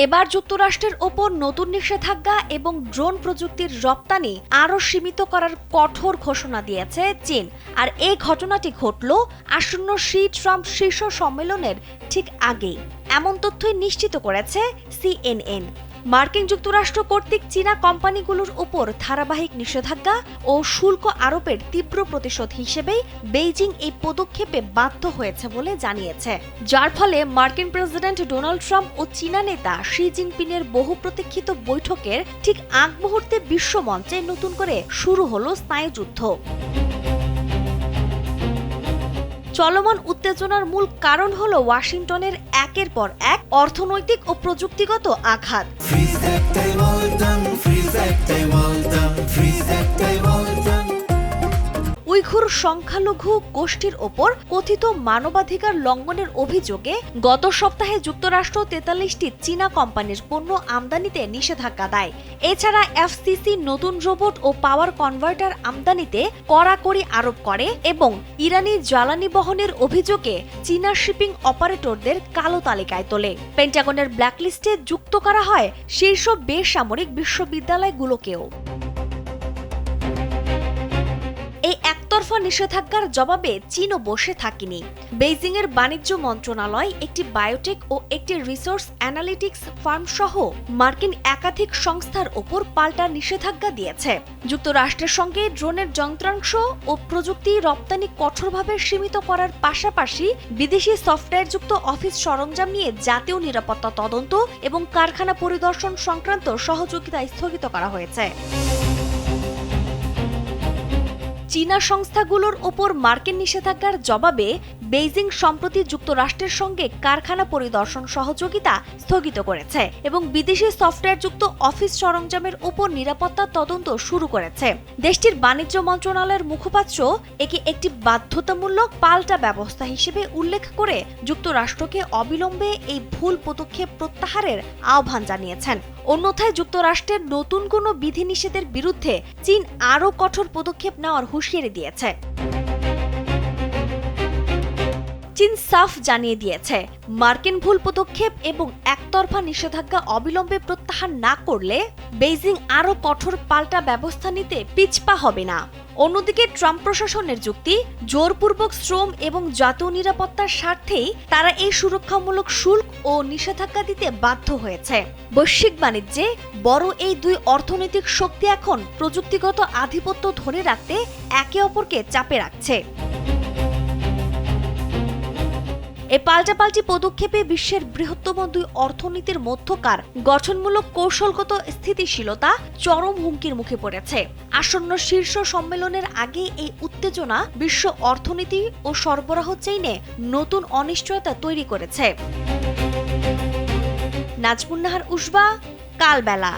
এবার যুক্তরাষ্ট্রের ওপর নতুন নিষেধাজ্ঞা এবং ড্রোন প্রযুক্তির রপ্তানি আরও সীমিত করার কঠোর ঘোষণা দিয়েছে চীন। আর এই ঘটনাটি ঘটল আসন্ন শি ট্রাম্প শীর্ষ সম্মেলনের ঠিক আগেই। এমন তথ্যই নিশ্চিত করেছে CNN। মার্কিন যুক্তরাষ্ট্র কর্তৃক চীনা কোম্পানিগুলোর উপর ধারাবাহিক নিষেধাজ্ঞা ও শুল্ক আরোপের তীব্র প্রতিশোধ হিসেবেই বেইজিং এই পদক্ষেপে বাধ্য হয়েছে বলে জানিয়েছে, যার ফলে মার্কিন প্রেসিডেন্ট ডোনাল্ড ট্রাম্প ও চীনা নেতা শি জিনপিংয়ের বহু প্রতীক্ষিত বৈঠকের ঠিক আগ মুহূর্তে বিশ্বমঞ্চে নতুন করে শুরু হলো স্নায়ুযুদ্ধ। চলমান উত্তেজনার মূল কারণ হলো ওয়াশিংটনের একের পর এক অর্থনৈতিক ও প্রযুক্তিগত আঘাত। উইঘুর সংখ্যালঘু গোষ্ঠীর ওপর কথিত মানবাধিকার লঙ্ঘনের অভিযোগে গত সপ্তাহে যুক্তরাষ্ট্র ৪৩টি চীনা কোম্পানির পণ্য আমদানিতে নিষেধাজ্ঞা দেয়। এছাড়া FCC নতুন রোবট ও পাওয়ার কনভার্টার আমদানিতে কড়াকড়ি আরোপ করে এবং ইরানি জ্বালানি বহনের অভিযোগে চীনা শিপিং অপারেটরদের কালো তালিকায় তোলে। পেন্টাগনের ব্ল্যাকলিস্টে যুক্ত করা হয় শীর্ষ বেসামরিক বিশ্ববিদ্যালয়গুলোকেও। এই একতরফা নিষেধাজ্ঞার জবাবে চীনও বসে থাকেনি। বেইজিংয়ের বাণিজ্য মন্ত্রণালয় একটি বায়োটেক ও একটি রিসোর্স অ্যানালিটিক্স ফার্ম সহ মার্কিন একাধিক সংস্থার ওপর পাল্টা নিষেধাজ্ঞা দিয়েছে। যুক্তরাষ্ট্রের সঙ্গে ড্রোনের যন্ত্রাংশ ও প্রযুক্তি রপ্তানি কঠোরভাবে সীমিত করার পাশাপাশি বিদেশি সফটওয়্যারযুক্ত অফিস সরঞ্জাম নিয়ে জাতীয় নিরাপত্তা তদন্ত এবং কারখানা পরিদর্শন সংক্রান্ত সহযোগিতা স্থগিত করা হয়েছে। চীনা সংস্থাগুলোর ওপর মার্কিন নিষেধাজ্ঞার জবাবে বেইজিং সম্প্রতি যুক্তরাষ্ট্রের সঙ্গে কারখানা পরিদর্শন সহযোগিতা স্থগিত করেছে এবং বিদেশি সফটওয়্যারযুক্ত অফিস সরঞ্জামের উপর নিরাপত্তা তদন্ত শুরু করেছে। দেশটির বাণিজ্য মন্ত্রণালয়ের মুখপাত্র একে একটি বাধ্যতামূলক পাল্টা ব্যবস্থা হিসেবে উল্লেখ করে যুক্তরাষ্ট্রকে অবিলম্বে এই ভুল পদক্ষেপ প্রত্যাহারের আহ্বান জানিয়েছেন। অন্যথায় যুক্তরাষ্ট্রের নতুন কোনো বিধিনিষেধের বিরুদ্ধে চীন আরও কঠোর পদক্ষেপ নেওয়ার হুঁশিয়ারি দিয়েছে। চীন সাফ জানিয়ে দিয়েছে, মার্কিন ভুল পদক্ষেপ এবং একতরফা নিষেধাজ্ঞা অবিলম্বে প্রত্যাহার না করলে বেইজিং আরও কঠোর পাল্টা ব্যবস্থা নিতে পিছপা হবে না। অন্যদিকে ট্রাম্প প্রশাসনের যুক্তি, জোরপূর্বক শ্রম এবং জাতীয় নিরাপত্তার স্বার্থেই তারা এই সুরক্ষামূলক শুল্ক ও নিষেধাজ্ঞা দিতে বাধ্য হয়েছে। বৈশ্বিক বাণিজ্যে বড় এই দুই অর্থনৈতিক শক্তি এখন প্রযুক্তিগত আধিপত্য ধরে রাখতে একে অপরকে চাপে রাখছে। এই পাল্টাপাল্টি পদক্ষেপে বিশ্বের বৃহত্তম দুই অর্থনীতির মধ্যকার গঠনমূলক কৌশলগত স্থিতিশীলতা চরম হুমকির মুখে পড়েছে। আসন্ন শীর্ষ সম্মেলনের আগে এই উত্তেজনা বিশ্ব অর্থনীতি ও সরবরাহ চেইনে নতুন অনিশ্চয়তা তৈরি করেছে। নাজমুন নাহার উসবা, কালবেলা।